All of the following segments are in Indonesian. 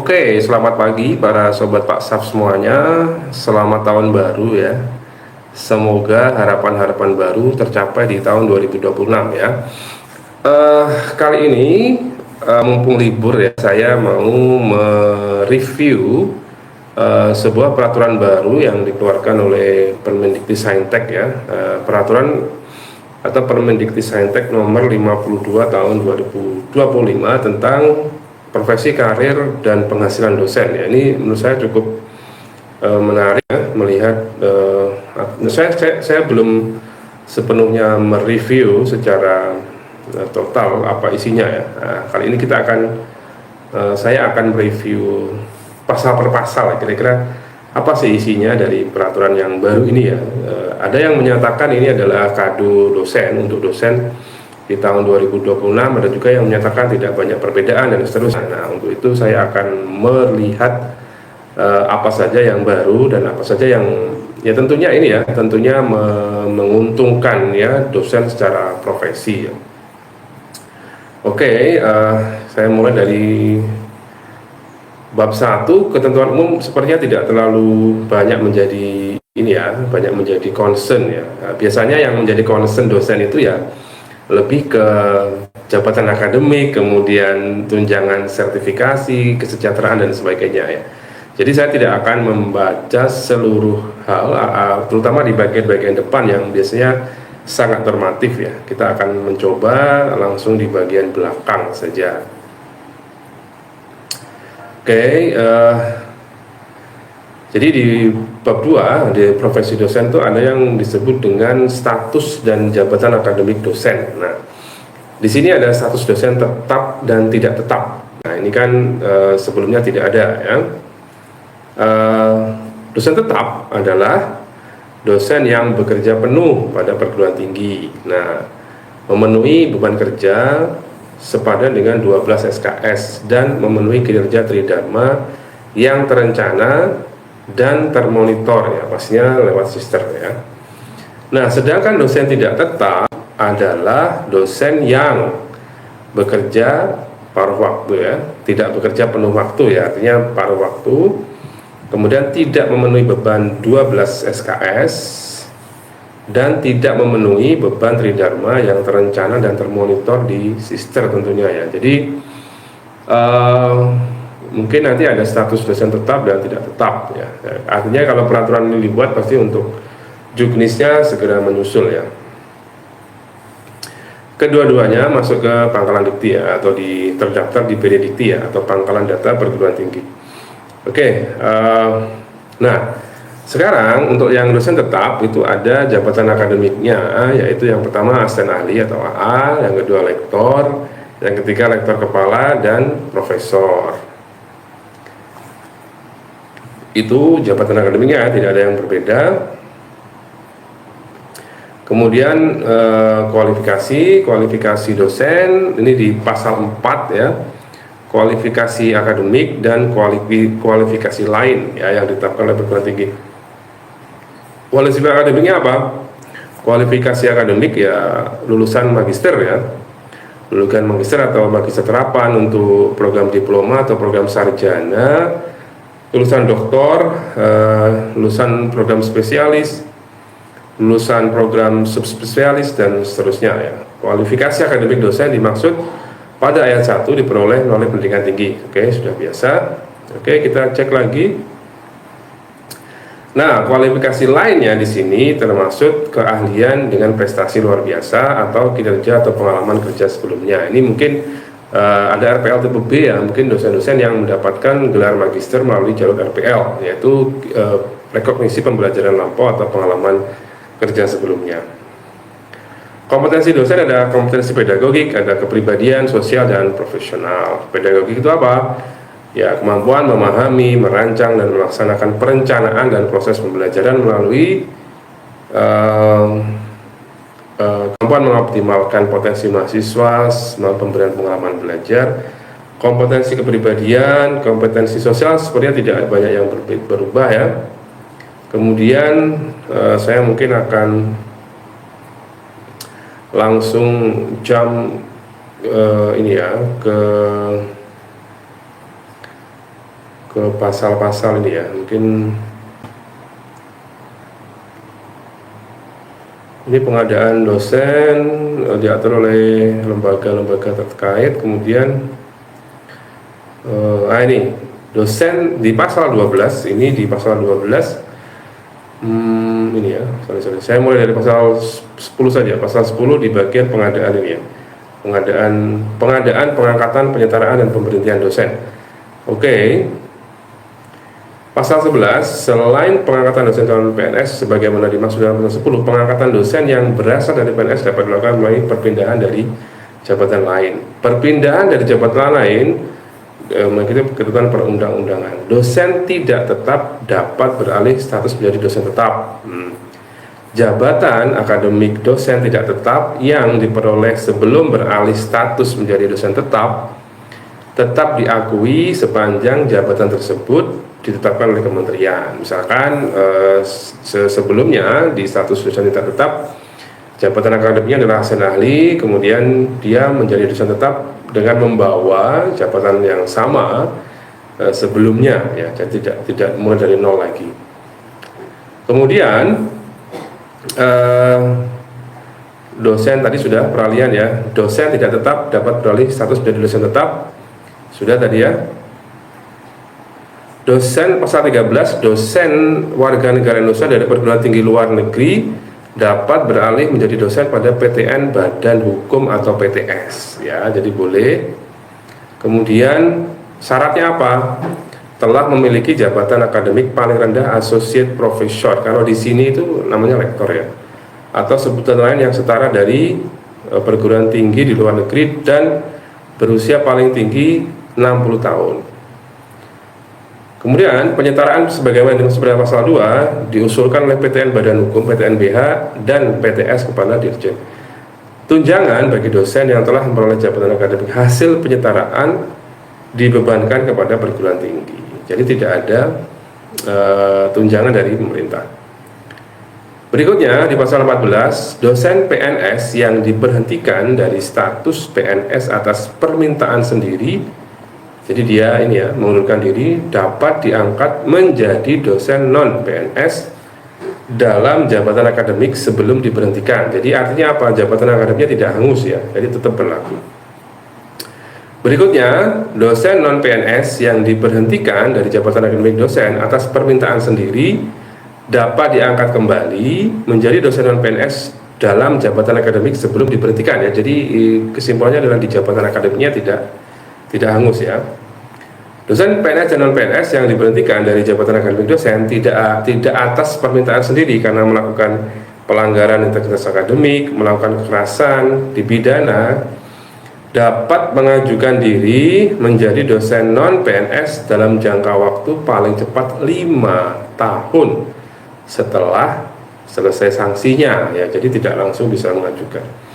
Oke, selamat pagi para sobat Pak Saf semuanya. Selamat tahun baru ya. Semoga harapan-harapan baru tercapai di tahun 2026 ya. Kali ini mumpung libur ya, saya mau mereview sebuah peraturan baru yang dikeluarkan oleh Permendikbudristek ya. Peraturan atau Permendikbudristek nomor 52 tahun 2025 tentang profesi, karir, dan penghasilan dosen ya. Ini menurut saya cukup menarik ya, melihat saya belum sepenuhnya mereview secara total apa isinya ya. Nah, kali ini saya akan mereview pasal per pasal kira-kira apa sih isinya dari peraturan yang baru ini ya. Ada yang menyatakan ini adalah kado dosen untuk dosen di tahun 2026, ada juga yang menyatakan tidak banyak perbedaan dan seterusnya. Nah, untuk itu saya akan melihat apa saja yang baru dan apa saja yang ya tentunya ini ya, tentunya menguntungkan ya dosen secara profesi ya. Oke, saya mulai dari bab 1. Ketentuan umum sepertinya tidak terlalu banyak menjadi ini ya, banyak menjadi concern ya. Nah, biasanya yang menjadi concern dosen itu ya lebih ke jabatan akademik, kemudian tunjangan sertifikasi, kesejahteraan dan sebagainya ya. Jadi saya tidak akan membaca seluruh hal, terutama di bagian-bagian depan yang biasanya sangat normatif ya. Kita akan mencoba langsung di bagian belakang saja. Oke, jadi di bab 2 di profesi dosen itu ada yang disebut dengan status dan jabatan akademik dosen. Nah, di sini ada status dosen tetap dan tidak tetap. Nah, ini kan sebelumnya tidak ada ya. Dosen tetap adalah dosen yang bekerja penuh pada perguruan tinggi. Nah, memenuhi beban kerja sepadan dengan 12 SKS dan memenuhi kinerja tridharma yang terencana dan termonitor ya, pastinya lewat sister ya. Nah, sedangkan dosen tidak tetap adalah dosen yang bekerja paruh waktu ya, tidak bekerja penuh waktu ya, artinya paruh waktu, kemudian tidak memenuhi beban 12 SKS dan tidak memenuhi beban tridharma yang terencana dan termonitor di sister tentunya ya. Jadi mungkin nanti ada status dosen tetap dan tidak tetap ya. Artinya kalau peraturan ini dibuat pasti untuk juknisnya segera menyusul ya. Kedua-duanya masuk ke pangkalan dikti ya, atau terdaftar di PD Dikti ya, atau pangkalan data perguruan tinggi. Oke, nah sekarang untuk yang dosen tetap itu ada jabatan akademiknya, yaitu yang pertama asisten ahli atau AA, yang kedua lektor, yang ketiga lektor kepala dan profesor. Itu jabatan akademiknya, tidak ada yang berbeda. Kemudian kualifikasi dosen ini di pasal 4 ya, kualifikasi akademik dan kualifikasi lain ya yang ditetapkan oleh perguruan tinggi. Kualifikasi akademiknya apa? Kualifikasi akademik ya lulusan magister ya, lulusan magister atau magister terapan untuk program diploma atau program sarjana, lulusan doktor, lulusan program spesialis, lulusan program subspesialis dan seterusnya ya. Kualifikasi akademik dosen dimaksud pada ayat 1 diperoleh melalui pendidikan tinggi. Oke, sudah biasa. Oke, kita cek lagi. Nah, kualifikasi lainnya di sini termasuk keahlian dengan prestasi luar biasa atau kinerja atau pengalaman kerja sebelumnya. Ini mungkin ada RPL tipe B ya, mungkin dosen-dosen yang mendapatkan gelar magister melalui jalur RPL, yaitu rekognisi pembelajaran lampau atau pengalaman kerja sebelumnya. Kompetensi dosen ada kompetensi pedagogik, ada kepribadian, sosial, dan profesional. Pedagogik itu apa? Ya, kemampuan memahami, merancang, dan melaksanakan perencanaan dan proses pembelajaran melalui kemampuan mengoptimalkan potensi mahasiswa melalui pemberian pengalaman belajar. Kompetensi kepribadian, kompetensi sosial sepertinya tidak banyak yang berubah ya. Kemudian saya mungkin akan langsung ini ya ke ke pasal-pasal ini ya. Mungkin ini pengadaan dosen diatur oleh lembaga-lembaga terkait. Kemudian ini dosen di pasal 12, ini di pasal 12 ini ya, sorry. Saya mulai dari pasal 10 saja. Pasal 10 di bagian pengadaan ini ya. Pengadaan, pengangkatan, penyetaraan dan pemberhentian dosen. Oke. Pasal 11, selain pengangkatan dosen calon PNS sebagaimana dimaksud dalam pasal 10, pengangkatan dosen yang berasal dari PNS dapat dilakukan melalui perpindahan dari jabatan lain. Perpindahan dari jabatan lain mengikuti ketentuan perundang-undangan. Dosen tidak tetap dapat beralih status menjadi dosen tetap. Jabatan akademik dosen tidak tetap yang diperoleh sebelum beralih status menjadi dosen tetap diakui sepanjang jabatan tersebut ditetapkan oleh kementerian. Misalkan sebelumnya di status dosen tidak tetap, jabatan akademiknya adalah dosen ahli, kemudian dia menjadi dosen tetap dengan membawa jabatan yang sama sebelumnya ya, jadi tidak mulai dari nol lagi. Kemudian dosen tadi sudah peralihan ya, dosen tidak tetap dapat beralih status menjadi dosen tetap, sudah tadi ya. Dosen pasal 13, dosen warga negara Indonesia dari perguruan tinggi luar negeri dapat beralih menjadi dosen pada PTN Badan Hukum atau PTS ya, jadi boleh. Kemudian syaratnya apa? Telah memiliki jabatan akademik paling rendah associate professor. Kalau di sini itu namanya rektor ya, atau sebutan lain yang setara dari perguruan tinggi di luar negeri dan berusia paling tinggi 60 tahun. Kemudian penyetaraan sebagaimana dimaksud pada pasal 2 diusulkan oleh PTN Badan Hukum, PTN BH, dan PTS kepada Dirjen. Tunjangan bagi dosen yang telah memperoleh jabatan akademik hasil penyetaraan dibebankan kepada perguruan tinggi. Jadi tidak ada tunjangan dari pemerintah. Berikutnya di pasal 14, dosen PNS yang diberhentikan dari status PNS atas permintaan sendiri, jadi dia ini ya mengundurkan diri, dapat diangkat menjadi dosen non PNS dalam jabatan akademik sebelum diberhentikan. Jadi artinya apa? Jabatan akademiknya tidak hangus ya, jadi tetap berlaku. Berikutnya, dosen non PNS yang diberhentikan dari jabatan akademik dosen atas permintaan sendiri dapat diangkat kembali menjadi dosen non PNS dalam jabatan akademik sebelum diberhentikan ya. Jadi kesimpulannya adalah di jabatan akademiknya tidak hangus ya. Dosen PNS dan non PNS yang diberhentikan dari jabatan akademik dosen tidak atas permintaan sendiri karena melakukan pelanggaran integritas akademik, melakukan kekerasan, dipidana, dapat mengajukan diri menjadi dosen non PNS dalam jangka waktu paling cepat 5 tahun setelah selesai sanksinya ya. Jadi tidak langsung bisa mengajukan.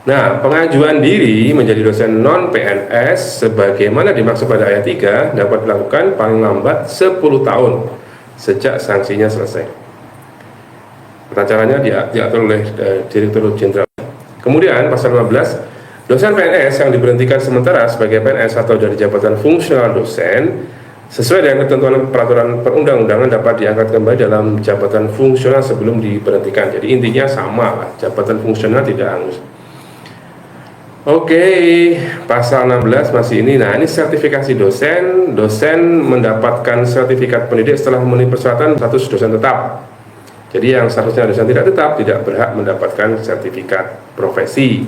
Nah, pengajuan diri menjadi dosen non PNS sebagaimana dimaksud pada ayat 3 dapat dilakukan paling lambat 10 tahun sejak sanksinya selesai. Tata caranya diatur oleh Direktur Jenderal. Kemudian pasal 15, dosen PNS yang diberhentikan sementara sebagai PNS atau dari jabatan fungsional dosen sesuai dengan ketentuan peraturan perundang-undangan dapat diangkat kembali dalam jabatan fungsional sebelum diberhentikan. Jadi intinya sama lah, jabatan fungsional tidak hangus. Oke, pasal 16 masih ini. Nah, ini sertifikasi dosen. Dosen mendapatkan sertifikat pendidik setelah memenuhi persyaratan status dosen tetap. Jadi yang seharusnya dosen tidak tetap tidak berhak mendapatkan sertifikat profesi.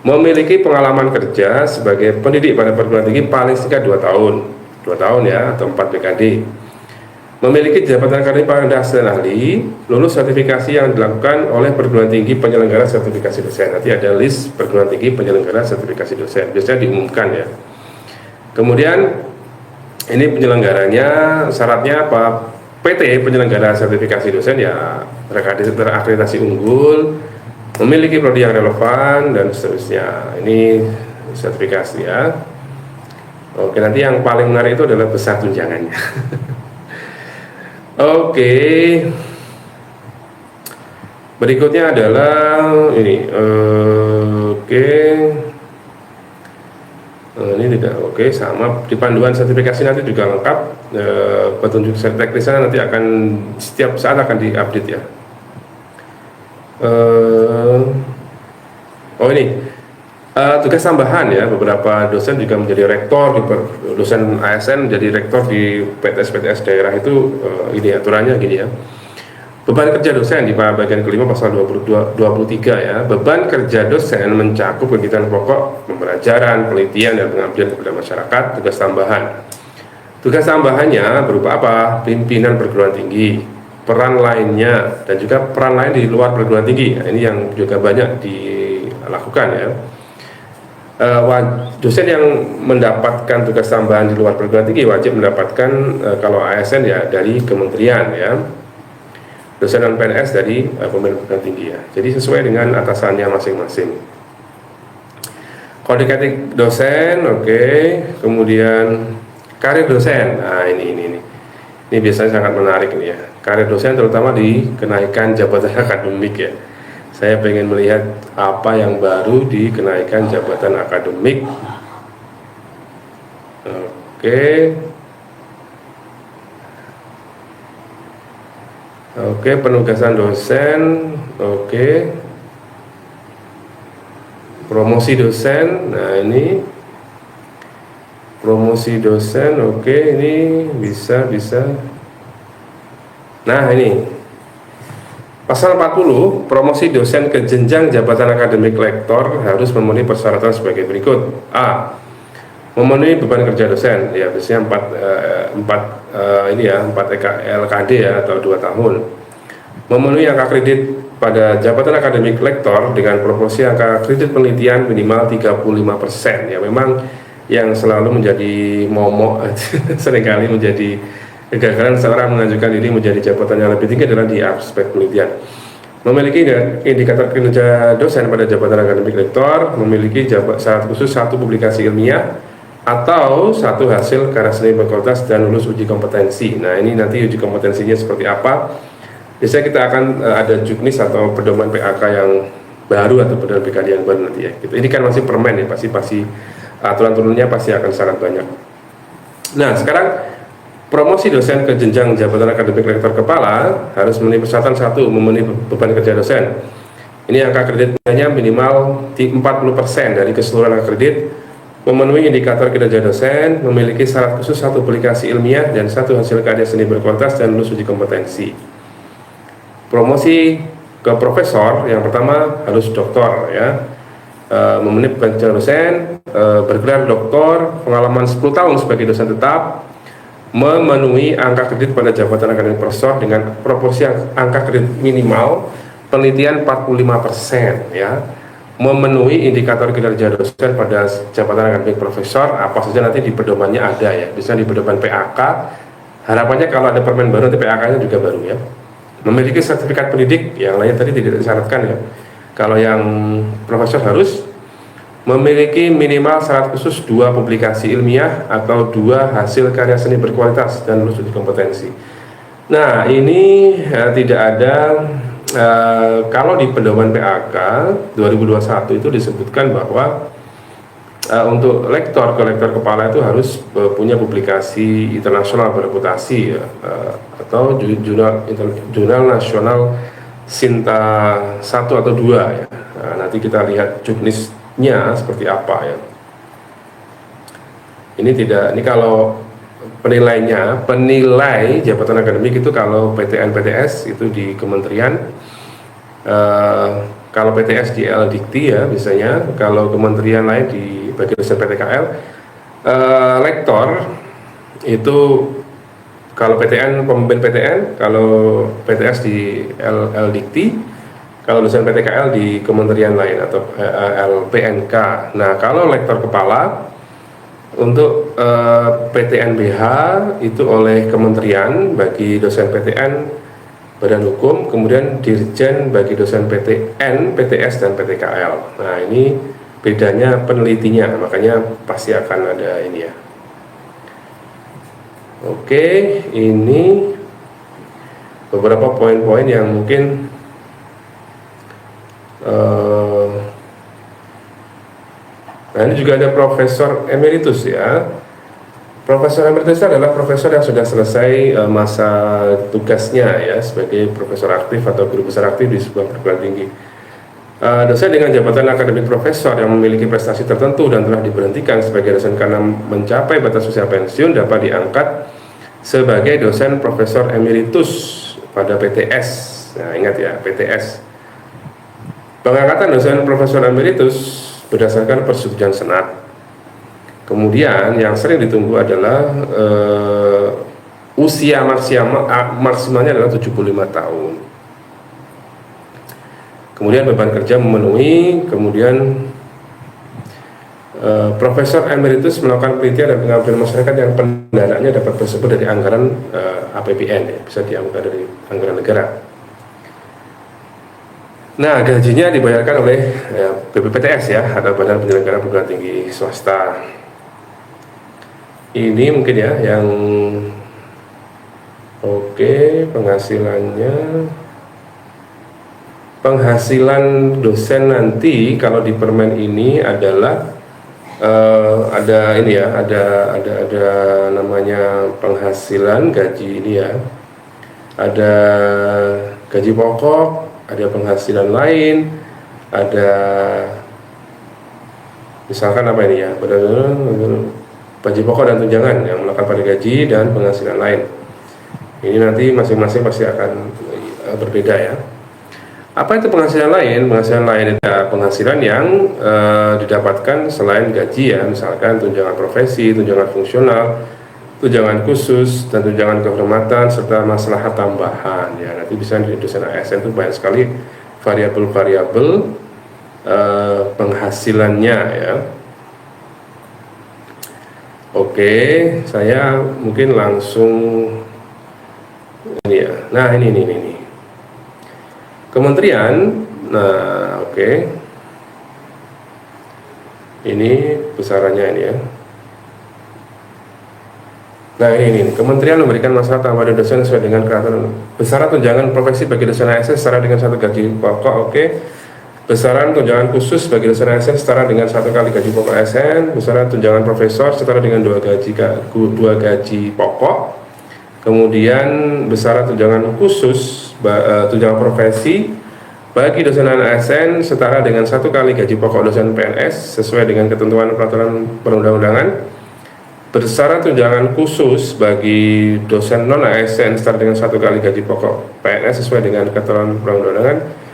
Memiliki pengalaman kerja sebagai pendidik pada perguruan tinggi paling sedikit 2 tahun. 2 tahun ya, atau 4 dekade. Memiliki jabatan akademik paling rendah dosen ahli, lulus sertifikasi yang dilakukan oleh perguruan tinggi penyelenggara sertifikasi dosen. Nanti ada list perguruan tinggi penyelenggara sertifikasi dosen, biasanya diumumkan ya. Kemudian ini penyelenggaranya, syaratnya apa? PT penyelenggara sertifikasi dosen ya terakreditasi unggul, memiliki prodi yang relevan dan seterusnya. Ini sertifikasi ya. Oke, nanti yang paling menarik itu adalah besar tunjangannya. Oke, berikutnya adalah ini. Oke, Ini tidak oke, sama di panduan sertifikasi nanti juga lengkap. Petunjuk teknisnya nanti akan setiap saat akan diupdate ya. Oh ini tugas tambahan ya, beberapa dosen juga menjadi rektor, dosen ASN menjadi rektor di PTS-PTS daerah itu. Ini aturannya gini ya. Beban kerja dosen di bagian kelima pasal 23 ya. Beban kerja dosen mencakup kegiatan pokok, pembelajaran, penelitian, dan pengabdian kepada masyarakat. Tugas tambahan. Tugas tambahannya berupa apa? Pimpinan perguruan tinggi, peran lainnya, dan juga peran lain di luar perguruan tinggi. Nah, ini yang juga banyak dilakukan ya. Dosen yang mendapatkan tugas tambahan di luar perguruan tinggi wajib mendapatkan kalau ASN ya dari kementerian ya. Dosen non PNS dari pimpinan perguruan tinggi ya. Jadi sesuai dengan atasannya masing-masing. Kode etik dosen, oke. Kemudian karir dosen. Nah, ini biasanya sangat menarik nih ya. Karir dosen terutama di kenaikan jabatan akademik ya. Saya pengen melihat apa yang baru di kenaikan jabatan akademik. Oke. Oke, penugasan dosen, oke. Promosi dosen, nah ini promosi dosen, oke, ini bisa. Nah ini pasal 40, promosi dosen ke jenjang jabatan akademik lektor harus memenuhi persyaratan sebagai berikut. A. Memenuhi beban kerja dosen, ya biasanya 4 LKD ya, atau 2 tahun. Memenuhi angka kredit pada jabatan akademik lektor dengan proporsi angka kredit penelitian minimal 35%. Ya memang yang selalu menjadi momok seringkali menjadi kegagalan seorang mengajukan diri menjadi jabatan yang lebih tinggi adalah di aspek penelitian. Memiliki indikator kinerja dosen pada jabatan akademik lektor, memiliki syarat khusus 1 publikasi ilmiah atau 1 hasil karya seni berkualitas dan lulus uji kompetensi. Nah ini nanti uji kompetensinya seperti apa. Biasanya kita akan ada juknis atau pedoman PAK yang baru atau pedoman PKD yang baru nanti ya. Ini kan masih permen ya, pasti aturan-turunnya pasti akan sangat banyak. Nah sekarang promosi dosen ke jenjang jabatan akademik lektor kepala harus memenuhi persyaratan 1, memenuhi beban kerja dosen. Ini angka kreditnya minimal 40% dari keseluruhan angka kredit. Memenuhi indikator kinerja dosen, memiliki syarat khusus 1 publikasi ilmiah dan 1 hasil karya seni berkualitas dan lulus uji kompetensi. Promosi ke profesor, yang pertama harus doktor ya, memenuhi beban kerja dosen, bergelar doktor, pengalaman 10 tahun sebagai dosen tetap, memenuhi angka kredit pada jabatan akademik profesor dengan proporsi angka kredit minimal penelitian 45% ya. Memenuhi indikator kinerja dosen pada jabatan akademik profesor, apa saja nanti di pedomannya ada ya. Bisa di pedoman PAK, harapannya kalau ada permen baru nanti PAK-nya juga baru ya. Memiliki sertifikat pendidik, yang lain tadi tidak disyaratkan ya. Kalau yang profesor harus memiliki minimal syarat khusus 2 publikasi ilmiah atau 2 hasil karya seni berkualitas dan lulus uji kompetensi. Nah ini tidak ada. Kalau di pedoman PAK 2021 itu disebutkan bahwa untuk lektor ke lektor kepala itu harus punya publikasi internasional bereputasi ya, atau jurnal nasional Sinta 1 atau 2 ya. Nanti kita lihat juknisnya seperti apa ya. Ini kalau penilai jabatan akademik itu kalau PTN PTS itu di kementerian, kalau PTS di LDikti ya biasanya, kalau kementerian lain di bagian dosen PTKL, lektor itu kalau PTN pemimpin PTN, kalau PTS di LDikti, kalau dosen PTKL di kementerian lain atau LPNK. Nah kalau lektor kepala untuk PTNBH itu oleh kementerian bagi dosen PTN Badan Hukum, kemudian Dirjen bagi dosen PTN, PTS, dan PTKL. Nah ini bedanya penelitinya, makanya pasti akan ada ini ya. Oke, ini beberapa poin-poin yang mungkin Nah, ini juga ada Profesor Emeritus ya. Profesor Emeritus adalah profesor yang sudah selesai masa tugasnya ya sebagai profesor aktif atau guru besar aktif di sebuah perguruan tinggi. Dosen dengan jabatan akademik profesor yang memiliki prestasi tertentu dan telah diberhentikan sebagai dosen karena mencapai batas usia pensiun dapat diangkat sebagai dosen profesor emeritus pada PTS. Nah, ingat ya, PTS. Pengangkatan dosen profesor emeritus berdasarkan persetujuan senat. Kemudian yang sering ditunggu adalah usia maksimalnya adalah 75 tahun. Kemudian beban kerja memenuhi, kemudian Profesor Emeritus melakukan penelitian dan pengabdian masyarakat yang pendanaannya dapat bersumber dari anggaran APBN, ya, bisa diambil dari anggaran negara. Nah, gajinya dibayarkan oleh BPPTS ya, atau Badan Penyelenggara Perguruan Tinggi Swasta. Ini mungkin ya yang penghasilan dosen nanti kalau di permen ini adalah ada ini ya, ada namanya penghasilan gaji ini ya, ada gaji pokok, ada penghasilan lain, ada misalkan apa ini ya, gaji pokok dan tunjangan yang melekat pada gaji dan penghasilan lain. Ini nanti masing-masing pasti akan berbeda ya. Apa itu penghasilan lain? Penghasilan lain itu penghasilan yang didapatkan selain gaji ya, misalkan tunjangan profesi, tunjangan fungsional, tunjangan khusus, dan tunjangan kehormatan serta maslahat tambahan ya. Nanti bisa di dosen ASN itu banyak sekali variabel-variabel penghasilannya ya. Oke, saya mungkin langsung ini ya. Nah, ini. Kementerian. Nah, oke. Ini besarannya ini ya. Nah, ini. Kementerian memberikan masalah tambahan dosen sesuai dengan peraturan. Besaran tunjangan profesi bagi dosen ASN setara dengan satu gaji pokok. Oke. Besaran tunjangan khusus bagi dosen ASN setara dengan 1 kali gaji pokok ASN. Besaran tunjangan profesor setara dengan 2 gaji pokok. Kemudian besaran tunjangan khusus tunjangan profesi bagi dosen ASN setara dengan 1 kali gaji pokok dosen PNS sesuai dengan ketentuan peraturan perundang-undangan. Besaran tunjangan khusus bagi dosen non ASN setara dengan 1 kali gaji pokok PNS sesuai dengan ketentuan perundang-undangan.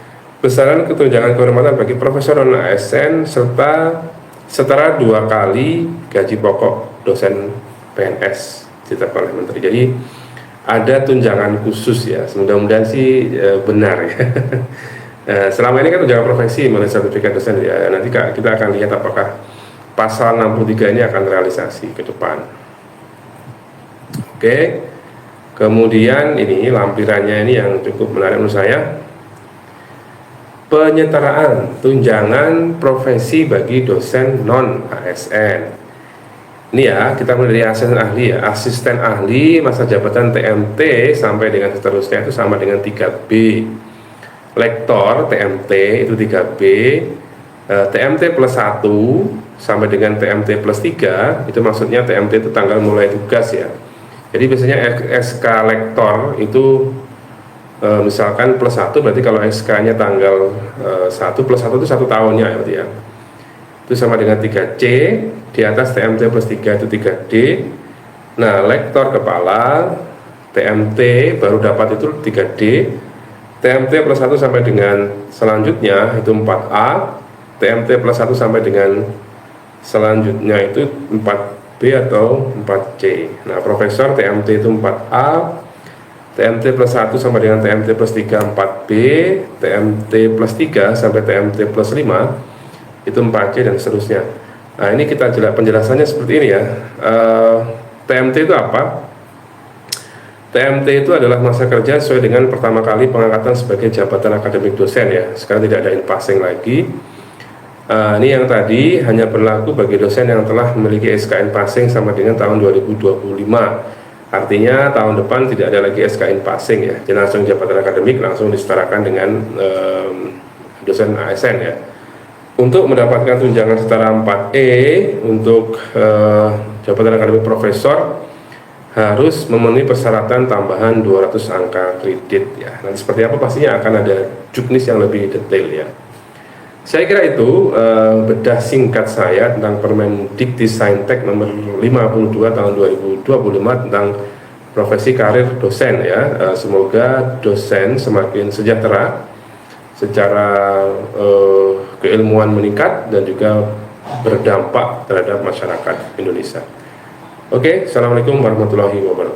Besaran tunjangan kehormatan bagi profesor non ASN serta setara 2 kali gaji pokok dosen PNS ditetapkan oleh Menteri. Jadi ada tunjangan khusus ya, mudah-mudahan sih benar ya. Selama ini kan tunjangan profesi melalui sertifikat dosen ya, nanti kita akan lihat apakah pasal 63 ini akan realisasi ke depan. Oke, kemudian ini lampirannya ini yang cukup menarik menurut saya. Penyetaraan tunjangan profesi bagi dosen non ASN. Ini ya, kita mulai dari asisten ahli ya. Asisten ahli masa jabatan TMT sampai dengan seterusnya itu sama dengan 3B. Lektor TMT itu 3B. TMT plus 1 sampai dengan TMT plus 3, itu maksudnya TMT itu tanggal mulai tugas ya. Jadi biasanya SK lektor itu misalkan plus 1, berarti kalau SK-nya tanggal 1 plus 1 itu 1 tahunnya ya, berarti ya. Itu sama dengan 3C, di atas TMT plus 3 itu 3D. Nah, lektor kepala TMT baru dapat itu 3D. TMT plus 1 sampai dengan selanjutnya itu 4A. TMT plus 1 sampai dengan selanjutnya itu 4B atau 4C. Nah, profesor TMT itu 4A. TMT plus 1 sama dengan TMT plus 3 4B, TMT plus 3 sampai TMT plus 5 itu 4C dan seterusnya. Nah, ini kita penjelasannya seperti ini ya. TMT itu apa? TMT itu adalah masa kerja sesuai dengan pertama kali pengangkatan sebagai jabatan akademik dosen ya. Sekarang tidak ada in-passing lagi. Ini yang tadi hanya berlaku bagi dosen yang telah memiliki SKN passing sama dengan tahun 2025. Artinya tahun depan tidak ada lagi SKN passing ya, jadi langsung jabatan akademik langsung disetarakan dengan dosen ASN ya. Untuk mendapatkan tunjangan setara 4E untuk jabatan akademik profesor harus memenuhi persyaratan tambahan 200 angka kredit ya. Nanti seperti apa pastinya akan ada juknis yang lebih detail ya. Saya kira itu bedah singkat saya tentang Permendikti-Saintek nomor 52 tahun 2025 tentang profesi karir dosen ya. Semoga dosen semakin sejahtera secara keilmuan meningkat dan juga berdampak terhadap masyarakat Indonesia. Oke, assalamualaikum warahmatullahi wabarakatuh.